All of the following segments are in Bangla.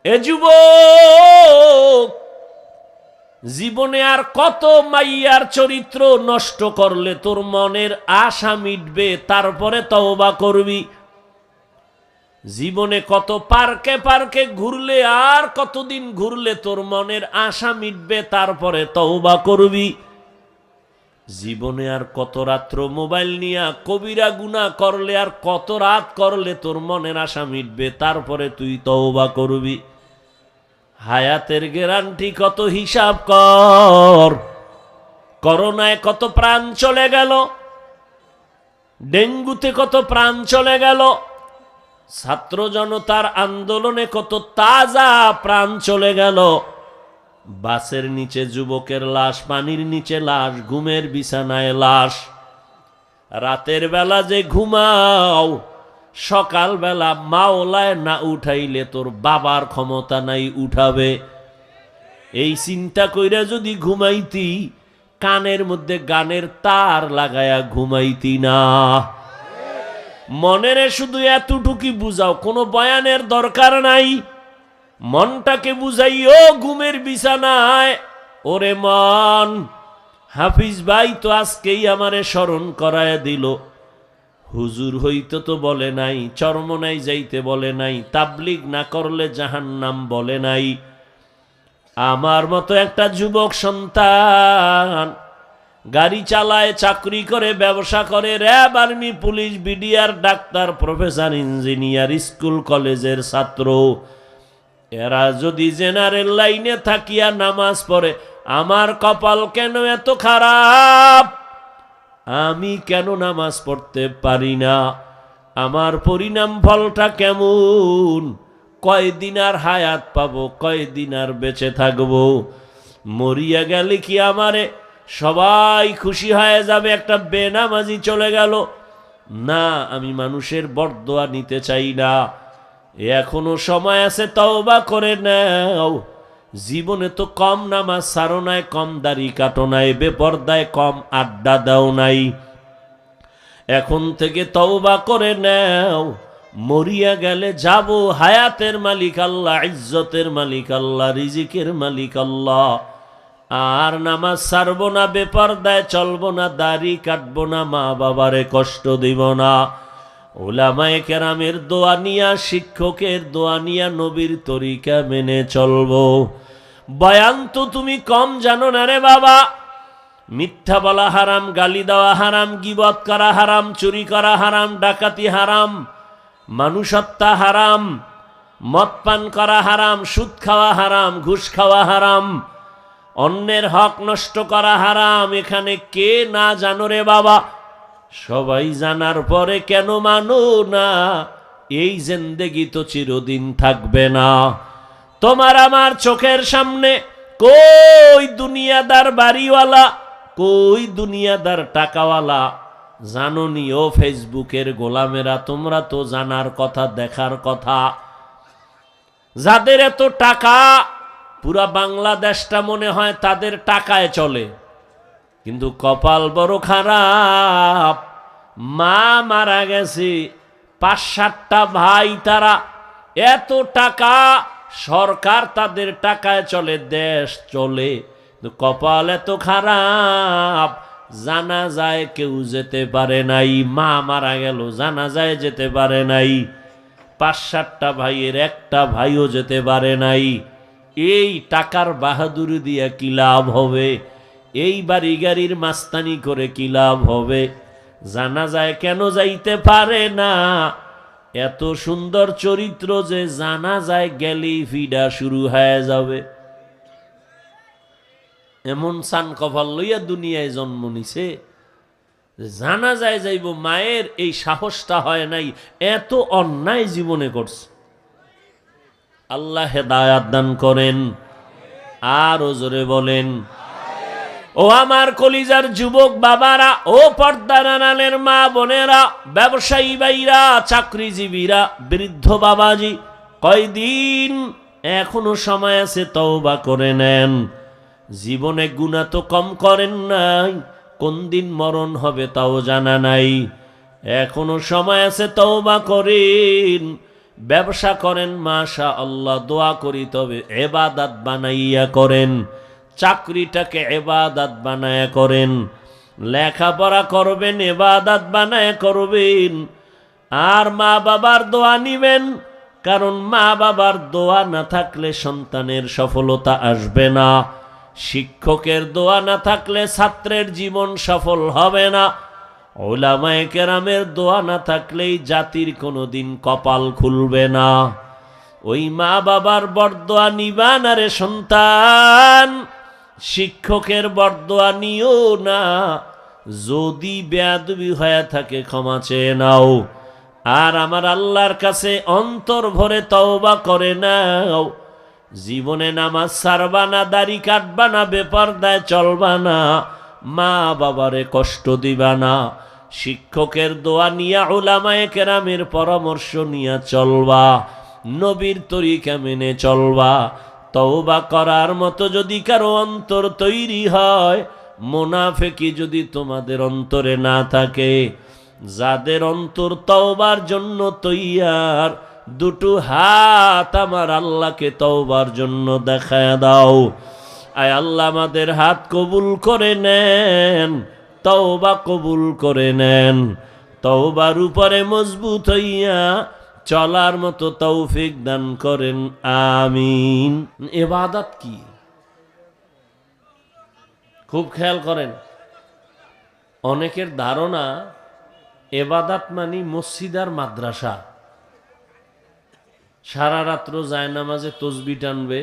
এ যুবক, জীবনে আর কত মাইয়ার চরিত্র নষ্ট করলে তোর মনের আশা মিটবে, তারপরে তওবা করবি? জীবনে কত পার্কে পার্কে ঘুরলে আর কতদিন ঘুরলে তোর মনের আশা মিটবে, তারপরে তওবা করবি? জীবনে আর কত রাত্র মোবাইল নিয়ে কবিরা গুনাহ করলে আর কত রাত করলে তোর মনের আশা মিটবে, তারপরে তুই তওবা করবি? হায়াতের গ্যারান্টি কত, হিসাব কর। করোনায় কত প্রাণ চলে গেল, ডেঙ্গুতে কত প্রাণ চলে গেল, ছাত্র জনতার আন্দোলনে কত তাজা প্রাণ চলে গেল। বাসের নিচে যুবকের লাশ, পানির নিচে লাশ, ঘুমের বিছানায় লাশ। রাতের বেলা যে ঘুমাও, সকাল বেলা মাওলায় না উঠাইলে তোর বাবার ক্ষমতা নাই উঠাবে। এই চিন্তা কইরা যদি ঘুমাইতি, কানের মধ্যে গানের তার লাগায়া ঘুমাইতি না। মনেরে শুধু এতটুকু বুঝাও, কোনো বয়ানের দরকার নাই। মনটাকে বুঝাইও ঘুমের বিছানায়, ওরে মন, হাফিজ ভাই তো আজকেই আমারে স্মরণ করায় দিল। হুজুর হইতে তো বলে নাই, চরমনাই যাইতে বলে নাই, তাবলিগ না করলে জাহান্নাম বলে নাই। আমার মতো একটা যুবক সন্তান গাড়ি চালায়, চাকরি করে, ব্যবসা করে, RAB, army, police, BDR, doctor, professor, engineer, school কলেজের ছাত্র, এরা যদি জেনারেল লাইনে থাকিয়া নামাজ পড়ে, আমার কপাল কেন এত খারাপ? আমি কেন নামাজ পড়তে পারি না? আমার পরিণাম ফলটা কেমন? কয়দিন আর হায়াত পাবো, কয়দিন আর বেঁচে থাকবো? মরিয়া গেলে কি আমারে সবাই খুশি হয়ে যাবে? একটা বেনামাজি চলে গেল না, আমি মানুষের বরদোয়া নিতে চাই না। এখনো সময় আছে, তওবা করে নাও। জীবনে তো কম নামাজ ছাড়ো নাই, কম দাড়ি কাটো নাই, বেপরদায় কম আড্ডা দাও নাই। এখন থেকে তওবা করে নাও। মরিয়া গেলে যাব, হায়াতের মালিক আল্লাহ, ইজ্জতের মালিক আল্লাহ, রিজিকের মালিক আল্লাহ। আর নামাজ ছাড়বো না, বেপরদায় চলবো না, দাড়ি কাটবো না, মা বাবারে কষ্ট দিব না। উলামায়ে কেরামের দোয়া নিয়া, শিক্ষকের দোয়া নিয়া, নবীর তরিকা মেনে চলবো। বয়ান তো তুমি কম জানো না রে বাবা। মিথ্যা বলা হারাম, গালি দেওয়া হারাম, গীবত করা হারাম, চুরি করা হারাম, ডাকাতি হারাম, মানুষ হত্যা হারাম, মদ পান করা হারাম, সুদ খাওয়া হারাম, ঘুষ খাওয়া হারাম, অন্যের হক নষ্ট করা হারাম। এখানে কে না জানো রে বাবা? সবাই জানার পরে কেন মানো না? এই জিন্দেগি তো চিরদিন থাকবে না। তোমার আমার চোখের সামনে কই দুনিয়াদার বাড়িওয়ালা, কই দুনিয়াদার টাকাওয়ালা? জানোনি ও ফেসবুকের গোলামেরা, তোমরা তো জানার কথা, দেখার কথা। যাদের এত টাকা, পুরা বাংলাদেশটা মনে হয় তাদের টাকায় চলে, কিন্তু কপাল বড় খারাপ। মা মারা গেছে, ৫-৭টা ভাই, তারা এত টাকা, সরকার তাদের টাকায় চলে, দেশ চলে, কপাল এত খারাপ। জানাজায় কেউ যেতে পারে নাই। মা মারা গেল, জানাজায় যেতে পারে নাই। ৫-৭টা ভাইয়ের একটা ভাইও যেতে পারে নাই। এই টাকার বাহাদুরি দিয়া কি লাভ হবে? এই বাড়ি গাড়ির মাস্তানি করে কি লাভ হবে? জানাজায় কেন যাইতে পারে না? এত সুন্দর চরিত্র যে জানাজায় গেলেই ফিডা শুরু হয়ে যাবে। এমন সান কপাল লইয়া দুনিয়ায় জন্ম নিছে, জানাজায় যাইব, মায়ের এই সাহসটা হয় নাই। এত অন্যায় জীবনে করছে। আল্লাহ হেদায়াত দান করেন। আর জোরে বলেন, ও আমার কলিজার যুবক বাবারা, ও পর্দার আড়ালের মা বোনেরা, ব্যবসায়ী ভাইরা, চাকরিজীবীরা, বৃদ্ধ বাবাজি, কয়দিন এখনো সময় আছে, তওবা করে নেন। জীবনে গুনাহ তো কম করেন নাই, কোন দিন মরণ হবে তাও জানা নাই। এখনো সময় আছে, তওবা করেন। ব্যবসা করেন মাশা আল্লাহ, দোয়া করি, তবে ইবাদত বানাইয়া করেন। চাকরিটাকে ইবাদত বানায়া করেন। লেখাপড়া করবেন, ইবাদত বানায়া করবেন। আর মা বাবার দোয়া নিবেন, কারণ মা বাবার দোয়া না থাকলে সন্তানের সফলতা আসবে না। শিক্ষকের দোয়া না থাকলে ছাত্রের জীবন সফল হবে না। উলামায়ে কেরামের দোয়া না থাকলেই জাতির কোনোদিন কপাল খুলবে না। ওই মা বাবার বরদোয়া নিবা না রে সন্তান, শিক্ষকের বরদোয়া নিও না। যদি বেয়াদবি হয়ে থাকে ক্ষমা চেয়ে নাও, আর আমার আল্লাহর কাছে অন্তর ভরে তওবা করে নাও। জীবনে নামাজ ছাড়বা না, দাড়ি কাটবা না, বেপরদায় চলবা না, মা বাবারে কষ্ট দিবা না। শিক্ষকের দোয়া নিয়া, উলামায়ে কেরামের পরামর্শ নিয়া চলবা, নবীর তরিকা মেনে চলবা। তওবা করার মতো যদি কারো অন্তর তৈরি হয়, মুনাফিকি যদি তোমাদের অন্তরে না থাকে, যাদের অন্তর তওবার জন্য তৈয়ার, দুটো হাত আমার আল্লাহকে তওবার জন্য দেখায় দাও। আয় আল্লাহ আমাদের হাত কবুল করে নেন, তওবা কবুল করে নেন। তওবার উপরে মজবুত হইয়া চলার মতো তৌফিক দান করেন, আমিন। ইবাদত কি? খুব খেয়াল করেন, অনেকের ধারণা ইবাদত মানে মসজিদ আর মাদ্রাসা। সারা রাত্র জায়নামাজে তসবিহ টানবে,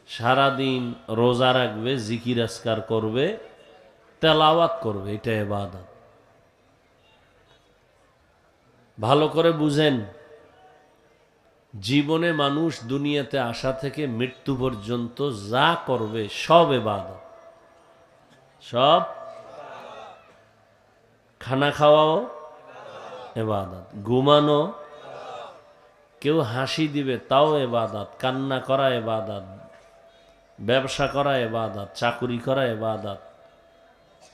সারাদিন রোজা রাখবে, জিকির আজকার করবে, তেলাওয়াত করবে, এটা ইবাদত। ভালো করে বুঝেন, জীবনে মানুষ দুনিয়াতে আসা থেকে মৃত্যু পর্যন্ত যা করবে সব ইবাদত। সব। খানা খাওয়াও ইবাদত, ঘুমানো, কেউ হাসি দিবে তাও ইবাদত, কান্না করা ইবাদত, ব্যবসা করা ইবাদত, চাকুরি করা ইবাদত।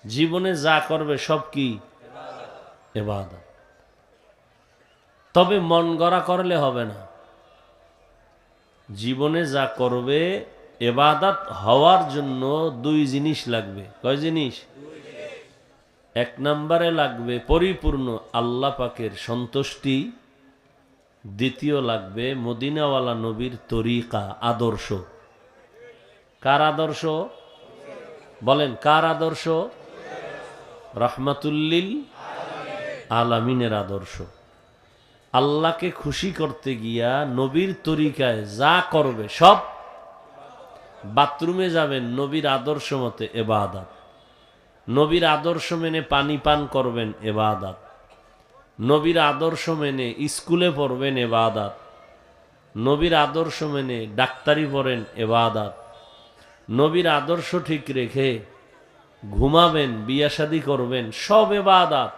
জীবনে যা করবে সব কি ইবাদত। তবে মন গড়া করলে হবে না। জীবনে যা করবে ইবাদত হওয়ার জন্য দুই জিনিস লাগবে। কয় জিনিস? এক নম্বরে লাগবে পরিপূর্ণ আল্লাহ পাকের সন্তুষ্টি, দ্বিতীয় লাগবে মদিনাওয়ালা নবীর তরিকা, আদর্শ। কার আদর্শ? বলেন, কার আদর্শ? রহমাতুল্লিল আলামিনের আদর্শ। আল্লাহকে খুশি করতে গিয়া নবীর তরিকায় যা করবে সব। বাথরুমে যাবেন নবীর আদর্শ মতে, ইবাদত। নবীর আদর্শ মেনে পানি পান করবেন, ইবাদত। নবীর আদর্শ মেনে স্কুলে পড়বেন, ইবাদত। নবীর আদর্শ মেনে ডাক্তারি পড়েন, ইবাদত। নবীর আদর্শ ঠিক রেখে ঘুমাবেন, বিয়া শাদী করবেন, সব ইবাদত।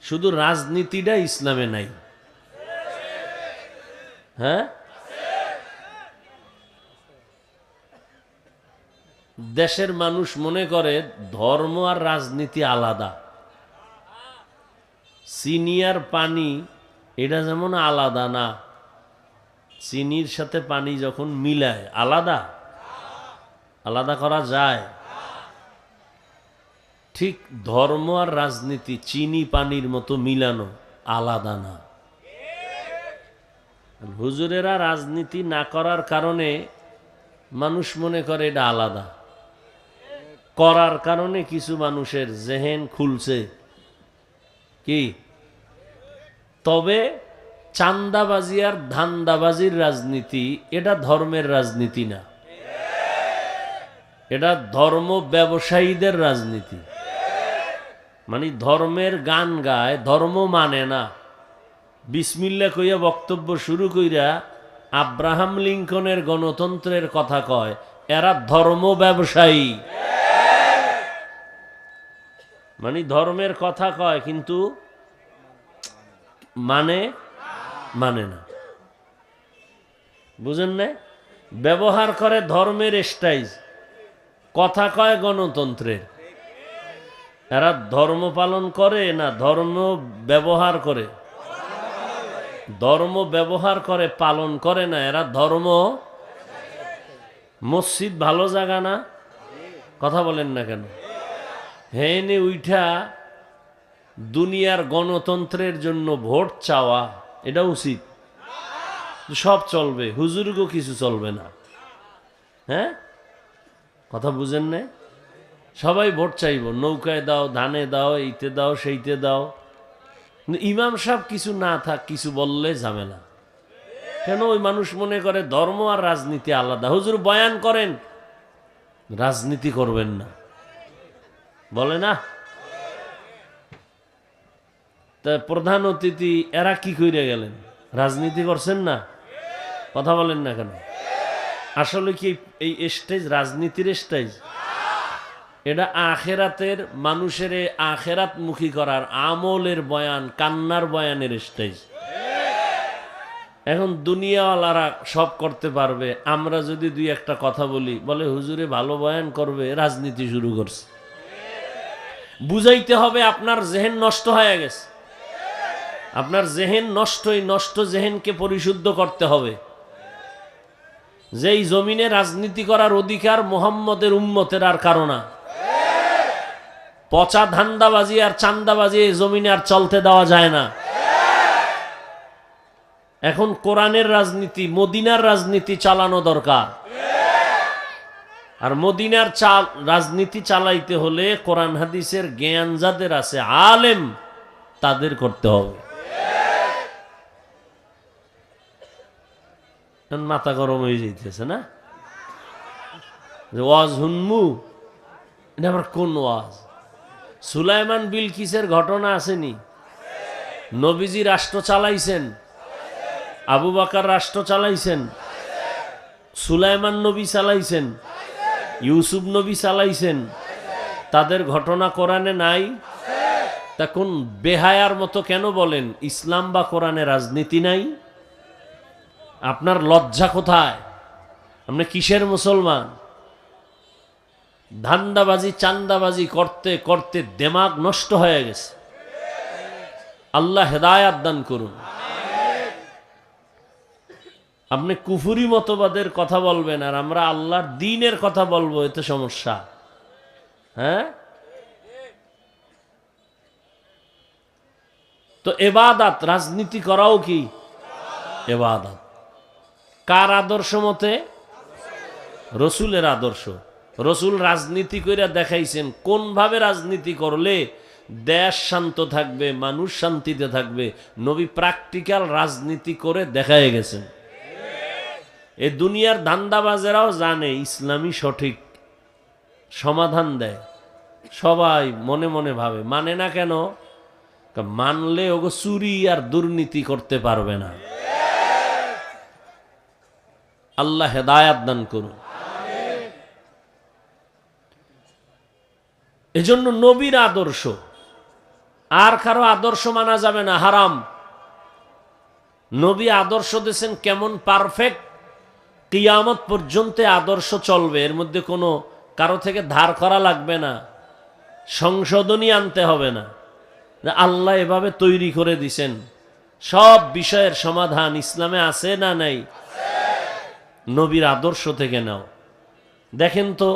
শুধু রাজনীতিটা ইসলামে নাই। হ্যাঁ, দেশের মানুষ মনে করে ধর্ম আর রাজনীতি আলাদা। চিনি আর পানি এটা যেমন আলাদা না, চিনির সাথে পানি যখন মিলায় আলাদা আলাদা করা যায়। ঠিক ধর্ম আর রাজনীতি চিনি পানির মতো মিলানো আলাদা না। হুজুরেরা রাজনীতি না করার কারণে মানুষ মনে করে এটা আলাদা, করার কারণে কিছু মানুষের জেহেন খুলছে কি। তবে চান্দাবাজি আর ধান্দাবাজির রাজনীতি এটা ধর্মের রাজনীতি না, এটা ধর্ম ব্যবসায়ীদের রাজনীতি। মানে ধর্মের গান গায়, ধর্ম মানে না, বিসমিল্লাহ কইয়া বক্তব্য শুরু কইরা আব্রাহাম লিঙ্কনের গণতন্ত্রের কথা কয়, এরা ধর্ম ব্যবসায়ী। মানে ধর্মের কথা কয় কিন্তু মানে না, বুঝেন না? ব্যবহার করে ধর্মের স্টাইল, কথা কয় গণতন্ত্রের। এরা ধর্ম পালন করে না ধর্ম ব্যবহার করে? ধর্ম ব্যবহার করে, পালন করে না। এরা ধর্ম। মসজিদ ভালো জায়গা না? কথা বলেন না কেন? হেনে উইঠা দুনিয়ার গণতন্ত্রের জন্য ভোট চাওয়া এটা উচিত? সব চলবে, হুজুরগো কিছু চলবে না। হ্যাঁ, কথা বুঝেন না? সবাই ভোট চাইব, নৌকায় দাও, ধানে দাও, এইতে দাও, সেইতে দাও। ইমাম সাহেব কিছু না থাক, কিছু বললে ঝামেলা। কেন? ওই মানুষ মনে করে ধর্ম আর রাজনীতি আলাদা। হুজুর বয়ান করেন, রাজনীতি করবেন না বলে না। তা প্রধান অতিথি এরা কি কইরে গেলেন? রাজনীতি করছেন না? কথা বলেন না কেন? আসলে কি এই স্টেজ রাজনীতির স্টেজ? এটা আখেরাতের মানুষের আখেরাত মুখী করার আমলের বয়ান, কান্নার বয়ানের স্টেজ। এখন দুনিয়াওয়ালারা সব করতে পারবে, আমরা যদি দুই একটা কথা বলি, বলে হুজুরে ভালো বয়ান করবে, রাজনীতি শুরু করছে। বুঝাইতে হবে আপনার জেহেন নষ্ট হয়ে গেছে। আপনার জেহেন নষ্ট, এই নষ্ট জেহেনকে পরিশুদ্ধ করতে হবে। যেই জমিনে রাজনীতি করার অধিকার মুহাম্মদের উম্মতের আর কারো না। পচা ধান্দাবাজি আর চান্দাবাজি এই জমিনে আর চলতে দেওয়া যায় না। এখন কোরআনের রাজনীতি, মদিনার রাজনীতি চালানো দরকার। আর মদিনার রাজনীতি চালাইতে হলে কোরআন হাদিসের জ্ঞান যাদের আছে, আলেম, তাদের করতে হবে। মাথা গরম হয়ে যাইতেছে না? ওয়াজ হুনমু, এটা আবার কোন ওয়াজ? সুলাইমান বিলকিসের ঘটনা আসেনি? নবীজি রাষ্ট্র চালাইছেন, আবু বকর রাষ্ট্র চালাইছেন, সুলাইমান নবী চালাইছেন, ইউসুফ নবী চালাইছেন। তাদের ঘটনা কোরআনে নাই? তা কোন বেহায়ার মতো কেন বলেন ইসলাম বা কোরআনে রাজনীতি নাই? আপনার লজ্জা কোথায়? আপনি কিসের মুসলমান? ধান্দাবাজি চান্দাবাজি করতে করতে দিমাগ নষ্ট হয়ে গেছে। আল্লাহ হেদায়াত দান করুন। আপনি কুফুরি মতবাদের কথা বলবেন আর আমরা আল্লাহর দ্বীনের কথা বলবো, এতে সমস্যা। হ্যাঁ, তো এবাদাত, রাজনীতি করাও কি এবাদাত? কার আদর্শ মতে? রসুলের আদর্শ। রসুল রাজনীতি কইরা দেখাইছেন কোন ভাবে রাজনীতি করলে দেশ শান্ত থাকবে, মানুষ শান্তিতে থাকবে। নবী প্র্যাকটিক্যাল রাজনীতি করে দেখায় গেছেন। এই দুনিয়ার ধান্দাবাজেরাও জানে ইসলামী সঠিক সমাধান দেয়। সবাই মনে মনে ভাবে, মানে না কেন? মানলে ওগো চুরি আর দুর্নীতি করতে পারবে না। আল্লাহ হেদায়াত দান করুন। এজন্য নবীর আদর্শ আর কারো আদর্শ মানা যাবে না, হারাম। নবী আদর্শ দিয়েছেন কেমন পারফেক্ট, কিয়ামত পর্যন্ত আদর্শ চলবে। এর মধ্যে কোনো কারো থেকে ধার করা লাগবে না, সংশোধনী আনতে হবে না। আল্লাহ এভাবে তৈরি করে দিছেন। সব বিষয়ের সমাধান ইসলামে আছে না নাই? নবীর আদর্শ থেকে নাও। দেখেন তো,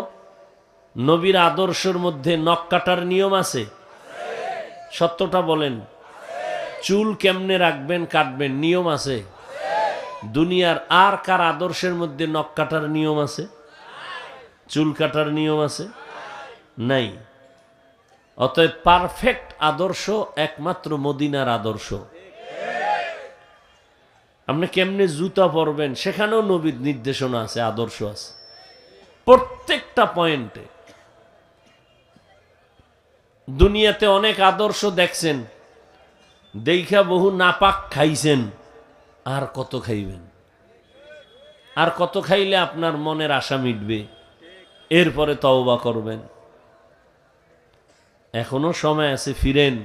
নবীর আদর্শের মধ্যে নখ কাটার নিয়ম আছে? সত্যটা বলেন। চুল কেমনে রাখবেন, কাটবেন, নিয়ম আছে? দুনিয়ার আর কার আদর্শের মধ্যে নখ কাটার নিয়ম আছে? চুল কাটার নিয়ম আছে? নাই। অতএব পারফেক্ট আদর্শ একমাত্র মদিনার আদর্শ। আপনি কেমনে জুতা পরবেন, সেখানেও নবীর নির্দেশনা আছে, আদর্শ আছে প্রত্যেকটা পয়েন্টে। দুনিয়াতে অনেক আদর্শ দেখছেন, দেখা বহু নাপাক খাইছেন, আর কত খাইবেন? আর কত খাইলে আপনার মনের আশা মিটবে? এরপরে তওবা করবেন। এখনো সময় আছে, ফিরেন,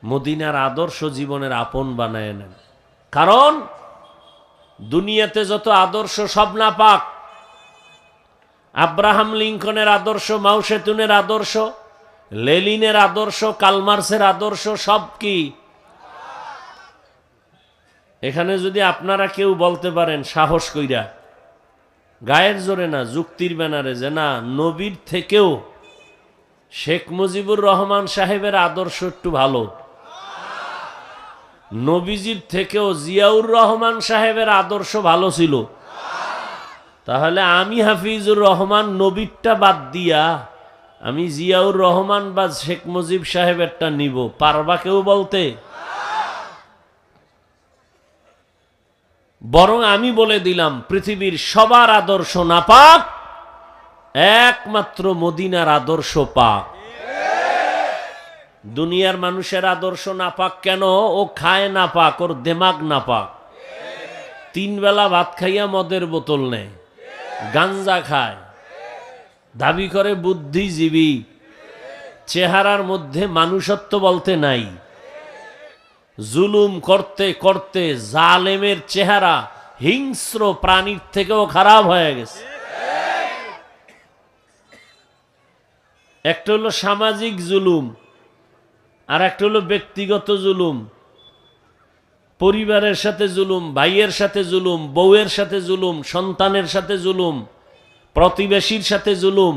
মদিনার আদর্শ জীবনের আপন বানায় নেন। কারণ দুনিয়াতে যত আদর্শ সব নাপাক। আব্রাহাম লিঙ্কনের আদর্শ, মাও সেতুনের আদর্শ, লেনিনের আদর্শ, কার্ল মার্ক্সের আদর্শ, সব কি? এখানে যদি আপনারা কেউ বলতে পারেন সাহস কইরা, গায়ের জোরে না, যুক্তির ব্যানারে, যে না নবীর থেকেও শেখ মুজিবুর রহমান সাহেবের আদর্শ একটু ভালো, নবীজির থেকেও জিয়াউর রহমান সাহেবের আদর্শ ভালো ছিল, তাহলে আমি হাফিজুর রহমান নবীরটা বাদ দিয়া আমি জিয়াউর রহমান বা শেখ মুজিব সাহেবেরটা নিব, পারবা কেউ বলতে? বরং আমি বলে দিলাম পৃথিবীর সবার আদর্শ নাপাক, একমাত্র মদিনার আদর্শ পাক। দুনিয়ার মানুষের আদর্শ নাপাক কেন? ও খায় নাপাক, ওর দেমাগ নাপাক। 3 বেলা ভাত খাইয়া মদের বোতল নেয়, গাঞ্জা খায়, দাবি করে বুদ্ধিজীবী, চেহারার মধ্যে মানুষত্ব বলতে নাই, জুলুম করতে করতে জালেমের চেহারা হিংস্র প্রাণীর থেকেও খারাপ হয়ে গেছে। একটা হলো সামাজিক জুলুম, আর একটা হলো ব্যক্তিগত জুলুম। পরিবারের সাথে জুলুম, ভাইয়ের সাথে জুলুম, বউয়ের সাথে জুলুম, সন্তানের সাথে জুলুম, প্রতিবেশীর সাথে জুলুম,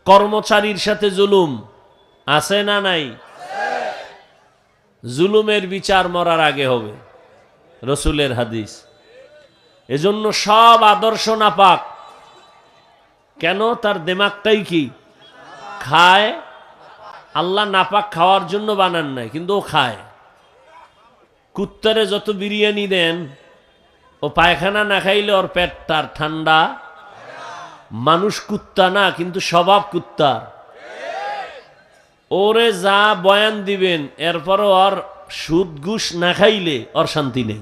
কর্মচারীর সাথে জুলুম আছে না নাই? জুলুমের বিচার মরার আগে হবে, রসুলের হাদিস। এজন্য সব আদর্শ নাপাক। কেন? তার দেমাগটাই কি খায়। আল্লাহ নাপাক খাওয়ার জন্য বানান নাই, কিন্তু ও খায়। কুত্তারে যত বিরিয়ানি দেন, ও পায়খানা না খাইলে ওর পেটটার ঠান্ডা। মানুষ কুত্তা না, কিন্তু স্বভাব কুত্তার। ওরে যা বয়ান দিবেন, এরপরও ওর সুদ ঘুষ না খাইলে ওর শান্তি নেই।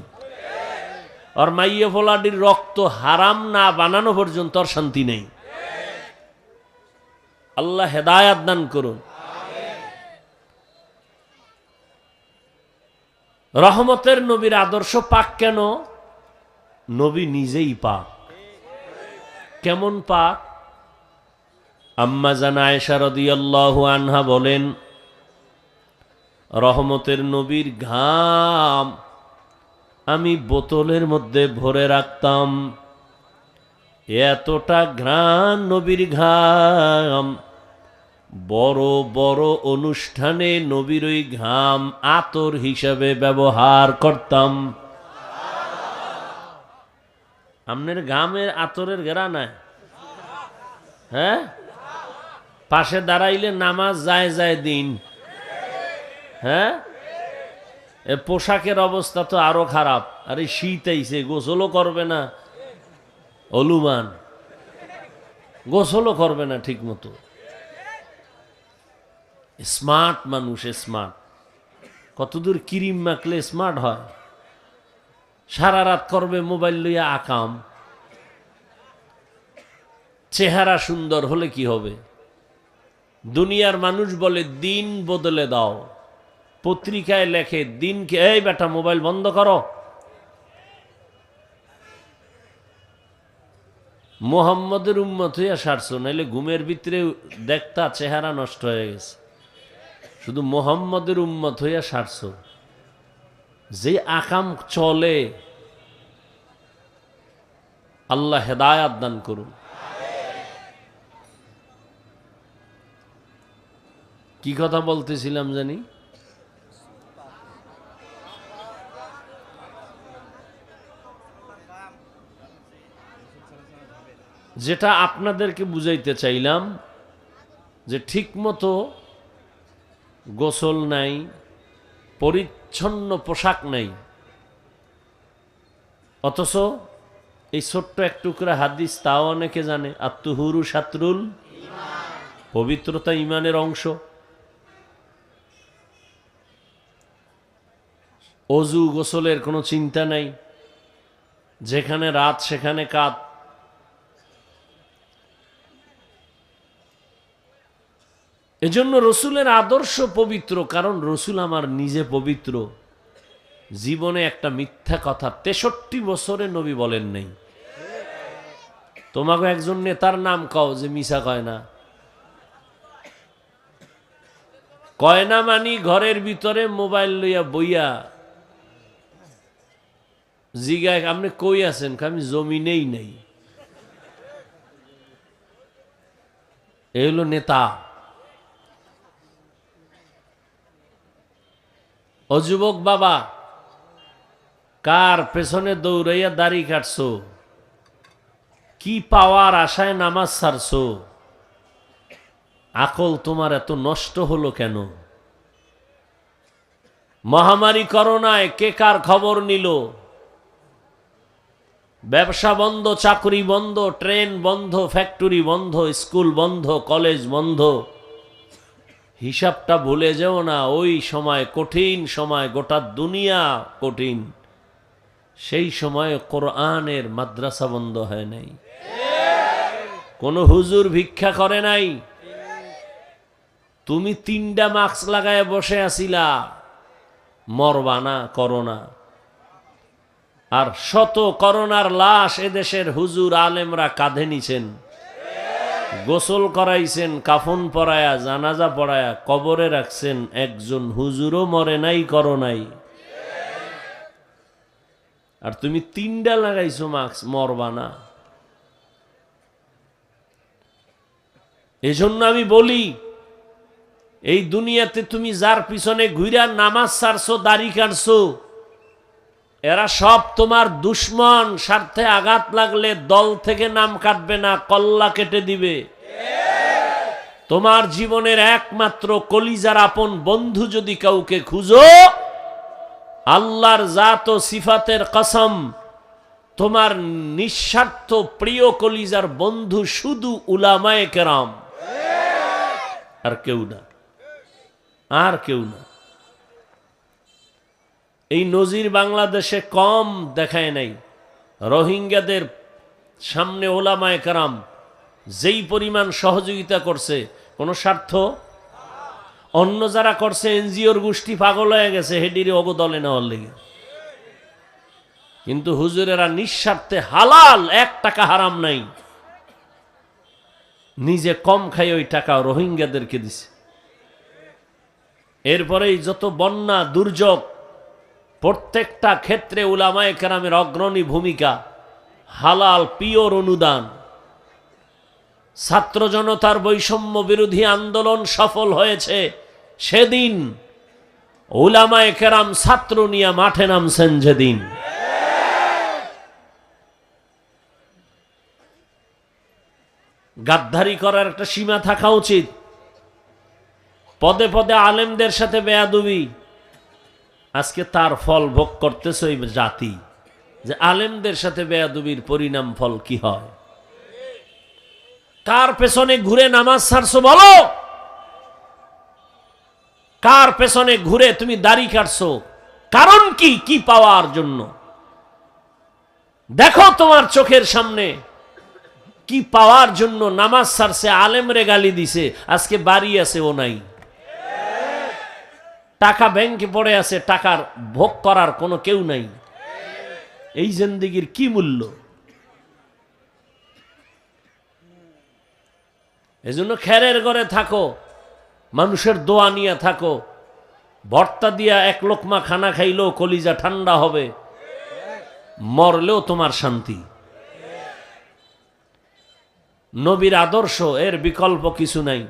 ওর মাইয়া ফোলাডির রক্ত হারাম না বানানো পর্যন্ত ওর শান্তি নেই। আল্লাহ হেদায়াত দান করুন। রহমতের নবীর আদর্শ পাক কেন? নবী নিজেই পাক। কেমন পাক? আম্মা জান আয়েশা রাদিয়াল্লাহু আনহা বলেন, রহমতের নবীর ঘাম আমি বোতলের মধ্যে ভরে রাখতাম। এতটা ঘ্রাণ নবীর ঘাম, বড় বড় অনুষ্ঠানে নবীর ওই ঘাম আতর হিসাবে ব্যবহার করতাম। আপনার ঘামের আতরের ঘেরা নাই? হ্যাঁ, পাশে দাঁড়াইলে নামাজ যায় যায় দিন। হ্যাঁ, পোশাকের অবস্থা তো আরো খারাপ। আরে শীত আইছে, গোসলও করবে না, অলুমান গোসলও করবে না ঠিক মতো। স্মার্ট মানুষ, স্মার্ট। কতদূর ক্রিম মাখলে স্মার্ট হয়? সারা রাত করবে মোবাইল লইয়া আকাম। চেহারা সুন্দর হলে কি হবে? দুনিয়ার মানুষ বলে দিন বদলে দাও, পত্রিকায় লেখে দিনকে, এই বেটা মোবাইল বন্ধ করো। মোহাম্মদের উম্মত হইয়া সারছো, নাইলে ঘুমের ভিতরে দেখতা চেহারা নষ্ট হয়ে গেছে। শুধু মোহাম্মদের উম্মত হইয়া সারছো। যে আকাম চলে, আল্লাহ হেদায়াত দান করুন। কি কথা বলতেছিলাম জানি? যেটা আপনাদেরকে বুঝাইতে চাইলাম, যে ঠিক মতো গোসল নাই, পরিচ্ছন্ন পোশাক নাই, অথচ এই ছোট্ট এক টুকরা হাদিস তাও অনেকে জানে। আত্তুহুরু শাতরুল, পবিত্রতা ইমানের অংশ। অজু গোসলের কোনো চিন্তা নাই, যেখানে রাত সেখানে কাত। এজন্য রসুলের আদর্শ পবিত্র, কারণ রসুল আমার নিজে পবিত্র। জীবনে একটা মিথ্যা কথা 63 বছরে নবী বলেন নাই। তোমাকে একজন নেতার নাম কও যে মিছা কয় না। কয় না মানি ঘরের ভিতরে মোবাইল লইয়া বইয়া জিগায় আপনি কই আছেন? আমি জমিনেই নেই। এই হলো নেতা। ও যুবক বাবা, কার পেছনে দৌড়াইয়া দাড়ি কাটছো? কি পাওয়ার আশায় নামাজ ছাড়ছো? আকল তোমার এত নষ্ট হলো কেন? মহামারী করোনায় কে কার খবর নিল? ব্যবসা বন্ধ, চাকরি বন্ধ, ট্রেন বন্ধ, ফ্যাক্টরি বন্ধ, স্কুল বন্ধ, কলেজ বন্ধ। হিসাবটা ভুলে যেও না, ওই সময় কঠিন সময়, গোটা দুনিয়া কঠিন। সেই সময় কোরআনের মাদ্রাসা বন্ধ হয় নাই, কোন হুজুর ভিক্ষা করে নাই। তুমি 3টা মাস্ক লাগায় বসে আছিলা, মরবা না করোনা। আর শত করোনার লাশ এদেশের হুজুর আলেমরা কাঁধে নিছেন, গোসল করাইছেন, কাফন পরায়া, জানাজা পড়ায়া কবরে রাখছেন। একজন হুজুরও মরে নাই করোনাই। আর তুমি 3টা লাগাইছো মাস্ক, মরবা না। এজন্য আমি বলি, এই দুনিয়াতে তুমি যার পিছনে ঘুরা নামাজ ছাড়ছো, দাড়ি কাটছো, এরা সব তোমার দুশ্মন। স্বার্থে আঘাত লাগলে দল থেকে নাম কাটবে না, কল্লা কেটে দিবে। তোমার জীবনের একমাত্র কলিজার আপন বন্ধু যদি কাউকে খুঁজো, আল্লাহর জাত ও সিফাতের কসম, তোমার নিঃস্বার্থ প্রিয় কলিজার বন্ধু শুধু উলামায়ে কেরাম, আর কেউ না, আর কেউ না। এই নজির বাংলাদেশে কম দেখায় নাই। রোহিঙ্গাদের সামনে ওলামায়ে কেরাম যেই পরিমাণ সহযোগিতা করছে, কোনো স্বার্থ। অন্য যারা করছে এনজিওর গোষ্ঠী পাগল হয়ে গেছে হেডিরে অগদলে নেওয়ার লেগে। কিন্তু হুজুরেরা নিঃস্বার্থে হালাল, 1 টাকা হারাম নাই, নিজে কম খাই ওই টাকা রোহিঙ্গাদেরকে দিছে। এরপরেই যত বন্যা দুর্যোগ, প্রত্যেকটা ক্ষেত্রে উলামায়ে কেরামের অগ্রণী ভূমিকা, হালাল পিওর অনুদান। ছাত্র জনতার বৈষম্য বিরোধী আন্দোলন সফল হয়েছে সেদিন উলামায়ে কেরাম ছাত্র নিয়ে মাঠে নামছেন যেদিন। গাদ্দারি করার একটা সীমা থাকা উচিত। পদে পদে আলেমদের সাথে বেয়াদবি, আজকে তার ফল ভোগ করতেছে ওই জাতি। যে আলেমদের সাথে বেয়াদবির পরিণাম ফল কি হয়? কার পেছনে ঘুরে নামাজ ছাড়ছো বলো? কার পেছনে ঘুরে তুমি দাড়ি কাটছো? কারণ কি? কি পাওয়ার জন্য? দেখো তোমার চোখের সামনে কি পাওয়ার জন্য নামাজ ছাড়ছে, আলেমরে গালি দিছে, আজকে বাড়ি আছে ও নাই, টাকা ব্যাংকে পড়ে আছে, টাকার ভোগ করার কোনো কেউ নাই। এই জিন্দেগির কি মূল্য? এজন্য খেরের ঘরে থাকো, মানুষের দোয়া নিয়ে থাকো। ভর্তা দিয়া 1 লোকমা খানা খাইলেও কলিজা ঠান্ডা হবে, মরলেও তোমার শান্তি। নবীর আদর্শ, এর বিকল্প কিছু নাই।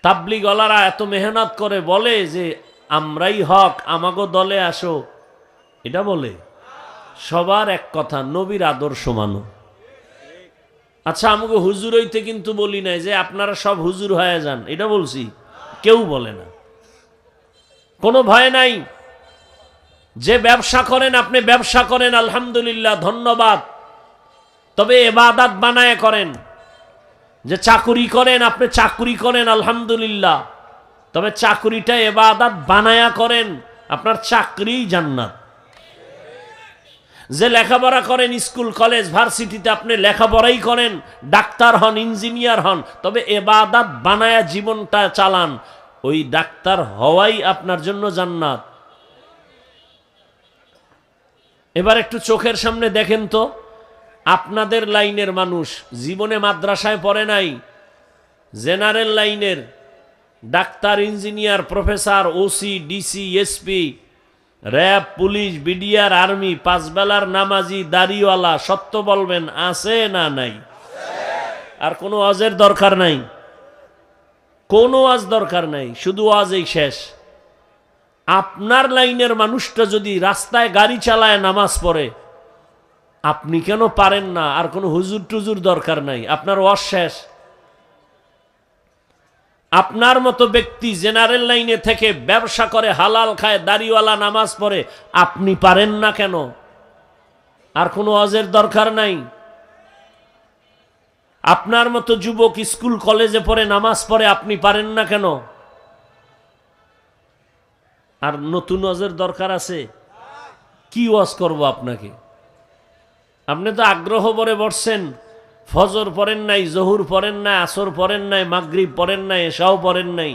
তাবলীগওয়ালারা এত মেহনত করে বলে যে আমরাই হক, আমাগো দলে আসো, এটা বলে। সবার এক কথা, নবীর আদর্শ মানো। আচ্ছা, আমাকে হুজুর হইতে কিন্তু বলি নাই যে আপনারা সব হুজুর হয়ে যান, এটা বলছি? কেউ বলে না, কোনো ভয় নাই। যে ব্যবসা করেন আপনি ব্যবসা করেন, আলহামদুলিল্লাহ, ধন্যবাদ, তবে ইবাদত বানায় করেন। যে চাকুরি করেন আপনি চাকুরি করেন, আলহামদুলিল্লাহ, তবে চাকুরিটা ইবাদত বানায়া করেন, আপনার চাকরিই জান্নাত। যে লেখাপড়া করেন স্কুল কলেজ ভার্সিটিতে, আপনি লেখাপড়াই করেন, ডাক্তার হন, ইঞ্জিনিয়ার হন, তবে ইবাদত বানায়া জীবনটা চালান, ওই ডাক্তার হওয়াই আপনার জন্য জান্নাত। এবার একটু চোখের সামনে দেখেন তো, আপনাদের লাইনের মানুষ জীবনে মাদ্রাসায় পড়ে নাই, জেনারেল লাইনের doctor, engineer, professor, OC, DC, SP, RAB, police, BDR, army, 5 বেলার নামাজি, দাড়িওয়ালা, সত্য বলবেন আছে না নাই? আর কোনো ওয়াজের দরকার নাই, কোনো ওয়াজ দরকার নাই, শুধু ওয়াজেই শেষ। আপনার লাইনের মানুষটা যদি রাস্তায় গাড়ি চালায় নামাজ পড়ে, আপনি কেন পারেন না? আর কোনো হুজুর টুজুর দরকার নাই, আপনার ওয়াজ শেষ। আপনার মতো ব্যক্তি জেনারেল লাইনে থেকে ব্যবসা করে, হালাল খায়, দাড়িওয়ালা, নামাজ পড়ে, আপনি পারেন না কেন? আর কোনো ওয়াজের দরকার নাই। আপনার মতো যুবক স্কুল কলেজে পড়ে, নামাজ পড়ে, আপনি পারেন না কেন? আর নতুন ওয়াজের দরকার আছে? কি ওয়াজ করব আপনাকে? আপনি তো আগ্রহ ভরে বসছেন, ফজর পড়েন নাই, জহুর পড়েন নাই, আসর পড়েন নাই, মাগরিব পড়েন নাই, এশাও পড়েন নাই।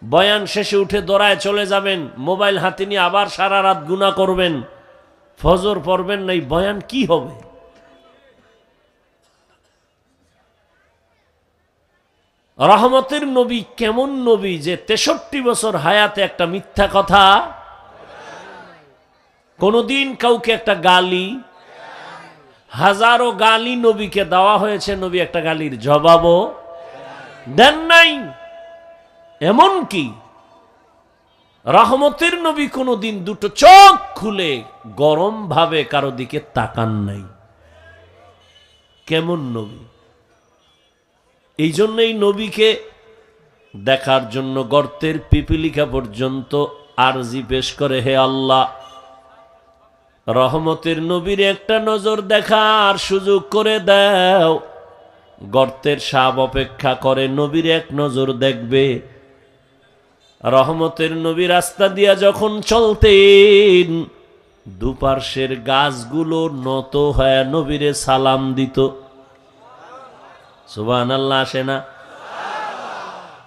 বয়ান শেষে উঠে দৌড়ায় চলে যাবেন, মোবাইল হাতে নিয়ে আবার সারা রাত গুনাহ করবেন, ফজর পড়বেন নাই, বয়ান কি হবে? রহমতের নবী কেমন নবী যে 63 বছর হায়াতে একটা মিথ্যা কথা, কোনদিন কাউকে একটা গালি, হাজারো গালি নবীকে দেওয়া হয়েছে, নবী একটা গালির জবাবও দেন নাই। এমন কি রহমতের নবী কোনদিন দুটো চোখ খুলে গরম ভাবে কারো দিকে তাকান নাই। কেমন নবী! এই জন্যই নবীকে দেখার জন্য গর্তের পিপিলিকা পর্যন্ত আরজি পেশ করে, হে আল্লাহ, রহমতের নবীর একটা নজর দেখার সুযোগ করে দাও। গর্তের সাপ অপেক্ষা করে নবীর এক নজর দেখবে। রহমতের নবী রাস্তা দিয়া যখন চলতেন, দুপার্শ্বের গাছগুলো নত হয়ে নবীরে সালাম দিত। সুবহানাল্লাহ আসে না?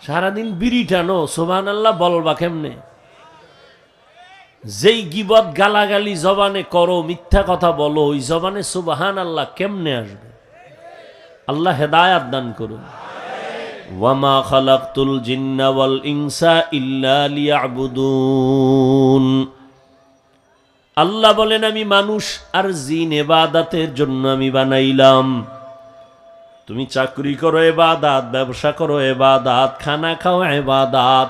সারাদিন বিড়ি টানো, সুবহানাল্লাহ বলবা কেমনে? যেই গিবত গালাগালি জবানে করো, মিথ্যা কথা বলো, ওই জবানে সুবহানাল্লাহ কেমনে আসবে? আল্লাহ হেদায়াত দান করুন। ওয়ামা খালাকতুল জিন্না ওয়াল ইনসা ইল্লা লিয়াবুদুন। আল্লাহ বলেন, আমি মানুষ আর জিন ইবাদতের জন্য আমি বানাইলাম। তুমি চাকরি করো ইবাদত, ব্যবসা করো ইবাদত, খানা খাও ইবাদত,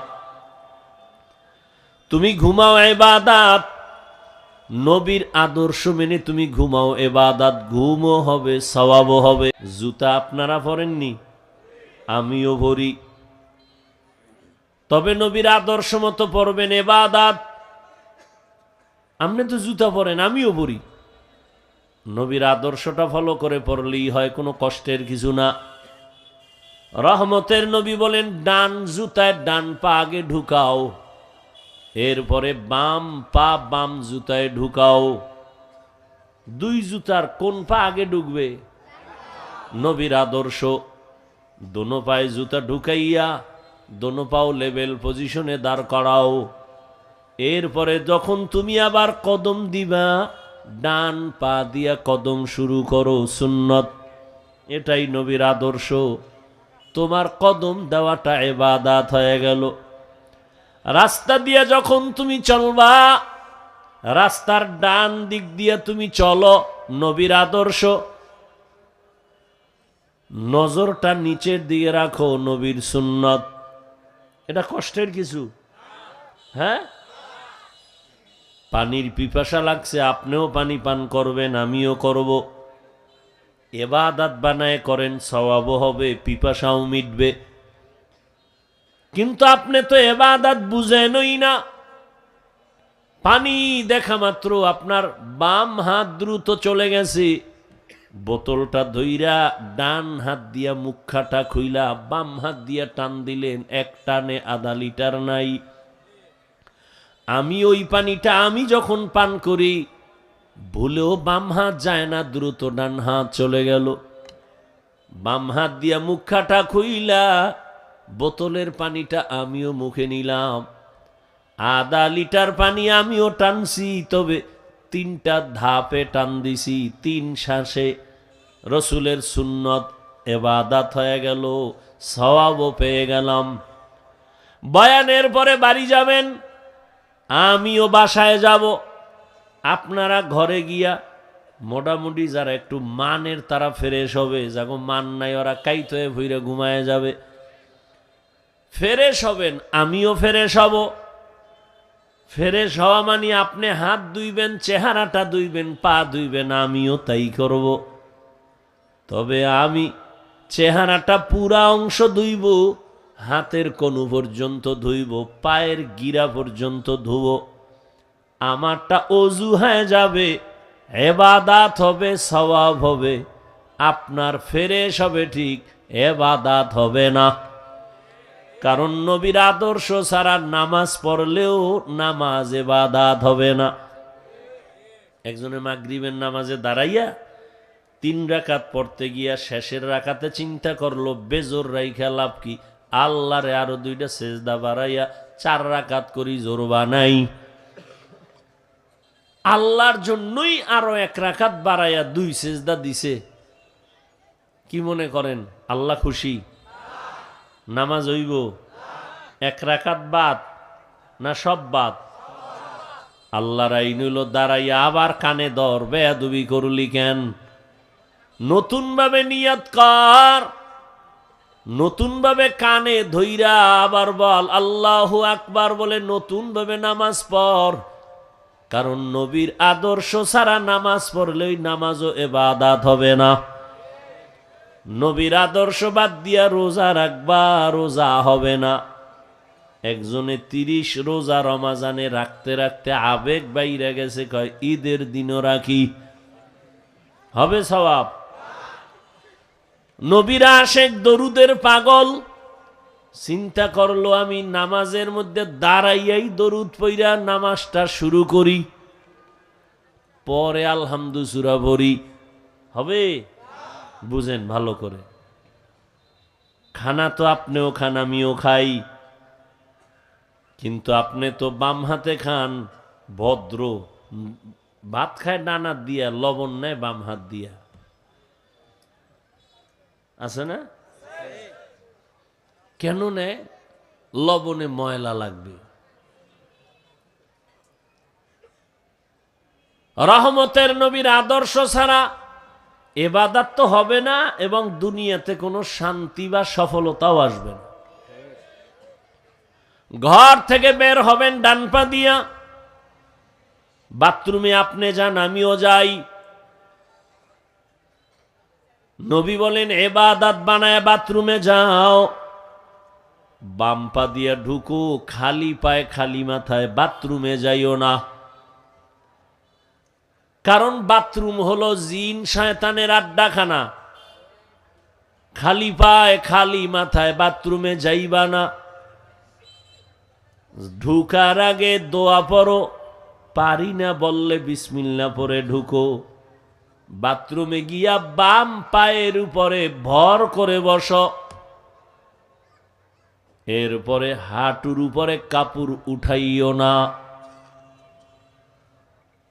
তুমি ঘুমাও ইবাদত, নবীর আদর্শ মেনে তুমি ঘুমাও ইবাদত, ঘুমও হবে, সওয়াবও হবে। জুতা আপনারা পরেননি, আমিও পরি, তবে নবীর আদর্শ মতো পরবেন ইবাদত। আপনি তো জুতা পরেন, আমিও পরি, নবীর আদর্শটা ফলো করে পড়লেই হয়, কোনো কষ্টের কিছু না। রহমতের নবী বলেন, ডান জুতায় ডান পা আগে ঢুকাও, এরপরে বাম পা বাম জুতায় ঢুকাও। দুই জুতার কোন পা আগে ঢুকবে? নবীর আদর্শ, দোনো পায়ে জুতা ঢুকাইয়া দোনো পাও লেভেল পজিশনে দাঁড় করাও। এরপরে যখন তুমি আবার কদম দিবা, ডান পা দিয়া কদম শুরু করো, সুন্নত। এটাই নবীর আদর্শ। তোমার কদম দেওয়াটা ইবাদত হয়ে গেল। রাস্তা দিয়া যখন তুমি চলবা, রাস্তার ডান দিক দিয়া তুমি চলো, নবীর আদর্শ। নজরটা নিচের দিকে রাখো, নবীর সুন্নত। এটা কষ্টের কিছু? হ্যাঁ, পানির পিপাসা লাগছে, আপনিও পানি পান করবেন, আমিও করব। ইবাদত বানায় করেন, সওয়াবও হবে, পিপাসাও মিটবে। কিন্তু আপনি তো ইবাদত বুঝেনই না। পানি দেখা মাত্র আপনার বাম হাত দ্রুত চলে গেছে, বোতলটা ধইরা ডান হাত দিয়া মুখাটা খুইলা বাম হাত দিয়া টান দিলেন, এক টানে আধা লিটার নাই। আমি ওই পানিটা আমি যখন পান করি, ভুলেও বাম হাত যায় না, দ্রুত ডান হাত চলে গেল। বাম হাত দিয়া মুখাটা খুইলা বোতলের পানিটা আমিও মুখে নিলাম, আধা লিটার পানি আমিও টানছি, তবে 3টা ধাপে টান দিছি, 3 শ্বাসে। রসুলের সুন্নত ইবাদত হয়ে গেল, সওয়াবও পেয়ে গেলাম। বয়ানের পরে বাড়ি যাবেন, আমিও বাসায় যাব। আপনারা ঘরে গিয়া মোটামুটি যারা একটু মানের তারা ফ্রেশ হবে, যাগো মান নাই ওরা কাইত হয়ে ভুইরে ঘুমায় যাবে। ফ্রেশ হবেন, আমিও ফ্রেশ হব। ফ্রেশ হওয়া মানে আপনি হাত ধুইবেন, চেহারাটা ধুইবেন, পা ধুইবেন, আমিও তাই করব। তবে আমি চেহারাটা পুরা অংশ ধুইব, হাতের কনু পর্যন্ত ধুইব, পায়ের গিরা পর্যন্ত ধুব। আমারটা অজু হয়ে যাবে, এবাদাত হবে, সওয়াব হবে। আপনার ফ্রেশ হবে ঠিক, এবাদাত হবে না। কারণ নবীর আদর্শ ছাড়া নামাজ পড়লেও নামাজ এবাদাত হবে না। একজনে মাগরিবের নামাজে দাঁড়াইয়া 3 রাকাত পড়তে গিয়া শেষের রাকাতে চিন্তা করলো বেজোর রাইখা লাভ কি, আল্লাহরে আরো 2টা সেজদা বাড়াইয়া 4 রাকাত করি, জোরবা নাই। আল্লাহর জন্যই আরো 1 রাকাত বাড়াইয়া 2 সেজদা দিছে। কি মনে করেন আল্লাহ খুশি? নামাজ হইব? 1 রাকাত বাদ না সব বাদ? আল্লাহর আইন হইল দাঁড়াইয়া আবার কানে ধর, বেয়াদবি করলি কেন? নতুন ভাবে নিয়ত কর, নতুন ভাবে কানে ধইরা আবার বল আল্লাহু আকবার বলে নতুন ভাবে নামাজ পড়। কারণ নবীর আদর্শ ছাড়া নামাজ পড়লেই নামাজও ইবাদত হবে না। নবীর আদর্শ বাদ দিয়া রোজা রাখবা, রোজা হবে না। একজনে 30 রোজা রমাজানে রাখতে রাখতে আবেগ বাইরে গেছে, কয় ঈদের দিনও রাখি, হবে সওয়াব? নবীরা আশেক দরুদের পাগল, চিন্তা করলো আমি নামাজের মধ্যে দাঁড়াইয়াই দরুদ পইরা নামাজটা শুরু করি, পরে আলহামদু সূরা পড়ি, হবে? বুঝেন ভালো করে। খানা তো আপনিও খান, আমিও খাই, কিন্তু আপনি তো বাম হাতে খান, ভদ্র। ভাত খায় ডানা দিয়া, লবণ নেয় বাম হাত দিয়া, আছে না? কেন নেয়? লবণে ময়লা লাগবে। রহমতের নবীর আদর্শ ছাড়া ইবাদত তো হবে না, এবং দুনিয়াতে কোনো শান্তি বা সফলতাও আসবে না। ঘর থেকে বের হবেন ডান পা দিয়া, বাথরুমে আপনি যান, আমিও যাই। নবী বলেন ইবাদত বানায় বাথরুমে যাও, বাম পা দিয়া ঢুকো, খালি পায়ে খালি মাথায় বাথরুমে যাইও না। কারণ বাথরুম হলো জিন শয়তানের আড্ডাখানা। খালি পায়ে খালি মাথায় বাথরুমে যাইবা না। ঢুকার আগে দোয়া পড়ো, পারি না বললে বিসমিল্লাহ পড়ে ঢুকো। বাথরুমে গিয়া বাম পায়ের উপরে ভর করে বসো, এরপরে হাঁটুর উপরে কাপড় উঠাইও না।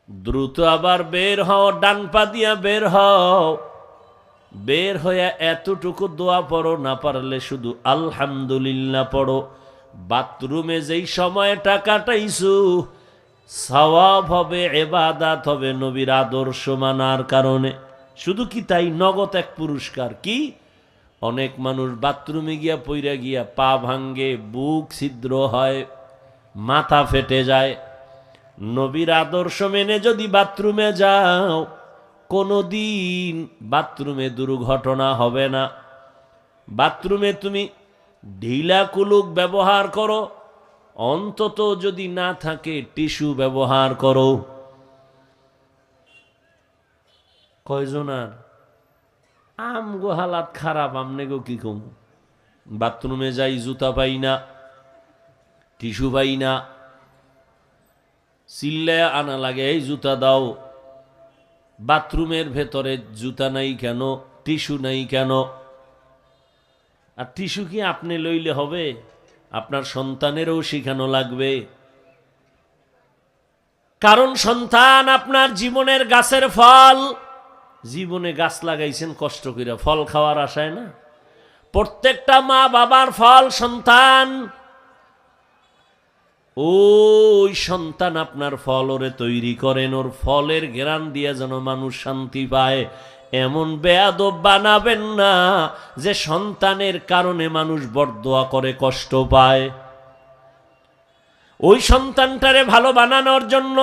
দ্রুত আবার বের হও, ডান পা দিয়া বের হও। বের হইয়া এতটুকু দোয়া পড়ো, না পারলে শুধু আলহামদুলিল্লাহ পড়ো। বাথরুমে যেই সময়টা কাটাইছো সওয়াব হবে, ইবাদত হবে নবীর আদর্শ মানার কারণে। শুধু কি তাই, নগদ এক পুরস্কার। কি? অনেক মানুষ বাথরুমে গিয়া পইরা গিয়া পা ভাঙ্গে, বুক ছিদ্র হয়, মাথা ফেটে যায়। নবীর আদর্শ মেনে যদি বাথরুমে যাও, কোনোদিন বাথরুমে দুর্ঘটনা হবে না। বাথরুমে তুমি ঢিলা কুলুক ব্যবহার করো, অন্তত যদি না থাকে টিস্যু ব্যবহার করো। কয়জনার আমগো হালাত খারাপ, আমনে গো কি কম। বাথরুমে যাই, জুতা পাই না, টিস্যু পাই না, চিল্লায় আনা লাগে এই জুতা দাও। বাথরুমের ভেতরে জুতা নাই কেন, টিস্যু নাই কেন? আর টিস্যু কি আপনি লইলে হবে? আপনার সন্তানেরও শিখানো লাগবে। কারণ সন্তান আপনার জীবনের গাছের ফল। জীবনে গাছ লাগাইছেন কষ্ট করে, ফল খাওয়ার আশায় না। প্রত্যেকটা মা বাবার ফল সন্তান। ওই সন্তান আপনার ফল ওরে তৈরি করেন, ওর ফলের ঘ্রাণ দিয়ে যেন মানুষ শান্তি পায়। এমন বেয়াদব বানাবেন না যে সন্তানের কারণে মানুষ বরদোয়া করে কষ্ট পায়। ওই সন্তানটারে ভালো বানানোর জন্য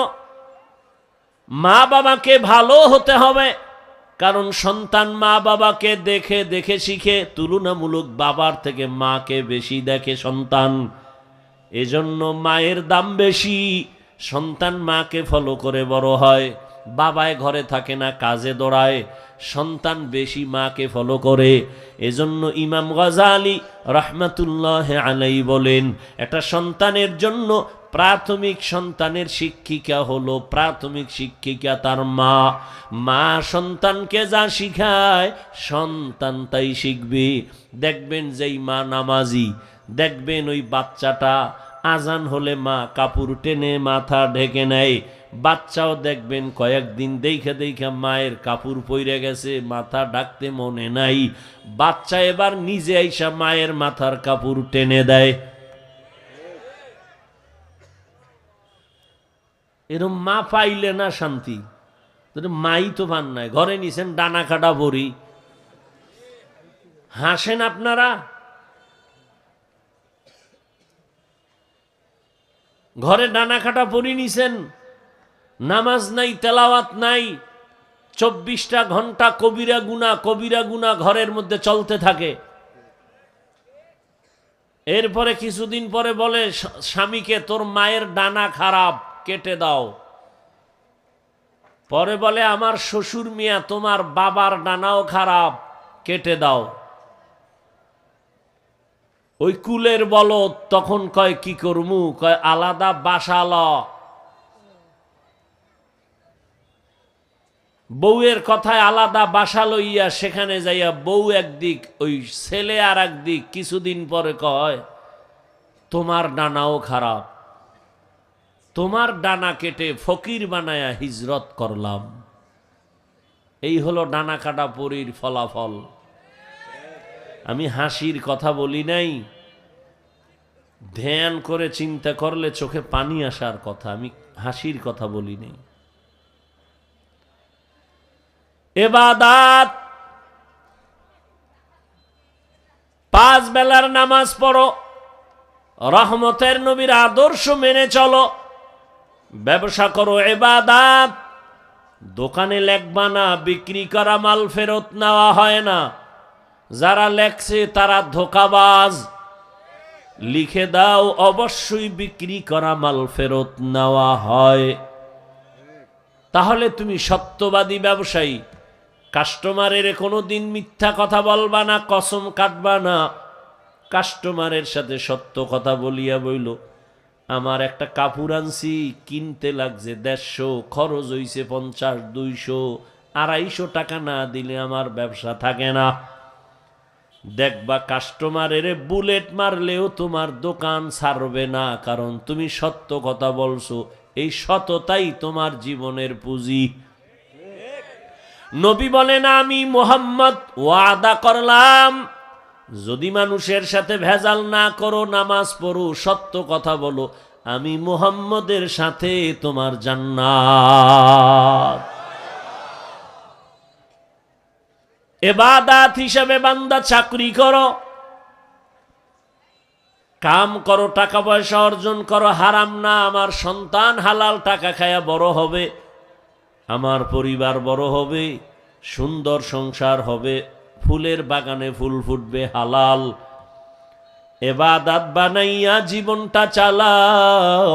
মা বাবাকে ভালো হতে হবে, কারণ সন্তান মা বাবাকে দেখে দেখে শিখে। তুলনামূলক বাবার থেকে মাকে বেশি দেখে সন্তান, এজন্য মায়ের দাম বেশি। সন্তান মাকে ফলো করে বড় হয়। বাবায় ঘরে থাকে না, কাজে দৌড়ায়, সন্তান বেশি মাকে ফলো করে। এজন্য ইমাম গাজালি রাহমাতুল্লাহ আলাইহি বলেন, একটা সন্তানের জন্য প্রাথমিক সন্তানের শিক্ষিকা হলো, প্রাথমিক শিক্ষিকা তার মা। মা সন্তানকে যা শিখায় সন্তান তাই শিখবে। দেখবেন যেই মা নামাজি, দেখবেন ওই বাচ্চাটা আজান হলে মা কাপড় টেনে মাথা ঢেকে নেয়। বাচ্চাও দেখবেন কয়েকদিন দেখে দেখে মায়ের কাপড় পইরে গেছে, মাথা ঢাকতে মনে নাই, বাচ্চা এবার নিজে আইসা মায়ের মাথার কাপড় টেনে দেয়। এরম মা পাইলে না শান্তি, মাই তো পান নাই। ঘরে নিছেন ডানা কাটা বড়ি, হাসেন আপনারা। ঘরে ডানা কাটা পরি নিছেন, নামাজ নাই, তেলাওয়াত নাই, 24টা ঘন্টা কবিরা গুনাহ ঘরের মধ্যে চলতে থাকে। এরপরে কিছুদিন পরে বলে স্বামীকে, তোর মায়ের ডানা খারাপ, কেটে দাও। পরে বলে আমার শ্বশুর মিয়া, তোমার বাবার ডানাও খারাপ, কেটে দাও। ওই কুলের বলদ তখন কয় কি করমু, কয় আলাদা বাসা ল। বউয়ের কথায় আলাদা বাসা লইয়া সেখানে যাইয়া বউ একদিক, ওই ছেলে আর একদিক। কিছুদিন পরে কয় তোমার ডানাও খারাপ, তোমার ডানা কেটে ফকির বানায়া হিজরত করলাম। এই হলো ডানা কাটা পরীর ফলাফল। আমি হাসির কথা বলি নাই, ধ্যান করে চিন্তা করলে চোখে পানি আসার কথা, আমি হাসির কথা বলি নাই। ইবাদত, 5 বেলার নামাজ পড়ো, রহমতের নবীর আদর্শ মেনে চলো, ব্যবসা করো, ইবাদত। দোকানে লেখবা না বিক্রি করা মাল ফেরত নেওয়া হয় না, যারা লেখছে তারা ধোঁকাবাজ। লিখে দাও অবশ্যই বিক্রি করা মাল ফেরত নেওয়া হয়। তাহলে তুমি সত্যবাদী ব্যবসায়ী। কাস্টমারের কোনোদিন মিথ্যা কথা বলবা না, কসম কাটবা না। কাস্টমারের সাথে সত্য কথা বলিয়া বইল, আমার একটা কাপড় আনছি, কিনতে লাগছে 150, খরচ হইছে 50, 200, 250 টাকা না দিলে আমার ব্যবসা থাকে না। দেখবা কাস্টমারের বুলেট মারলেও তোমার দোকান ছাড়বে না, কারণ তুমি সত্য কথা বলছো। এই সততাই তোমার জীবনের পুঁজি। নবী বলেন, আমি মুহাম্মদ ওয়াদা করলাম, যদি মানুষের সাথে ভেজাল না করো, নামাজ পড়ো, সত্য কথা বলো, আমি মুহাম্মদের সাথে তোমার জান্নাত। ইবাদত হিসাবে বান্দা চাকরি করো, কাম করো, টাকা পয়সা অর্জন করো, হারাম না। আমার সন্তান হালাল টাকা খায়া বড় হবে, আমার পরিবার বড় হবে, সুন্দর সংসার হবে, ফুলের বাগানে ফুল ফুটবে, হালাল। ইবাদত বানাইয়া জীবনটা চালাও।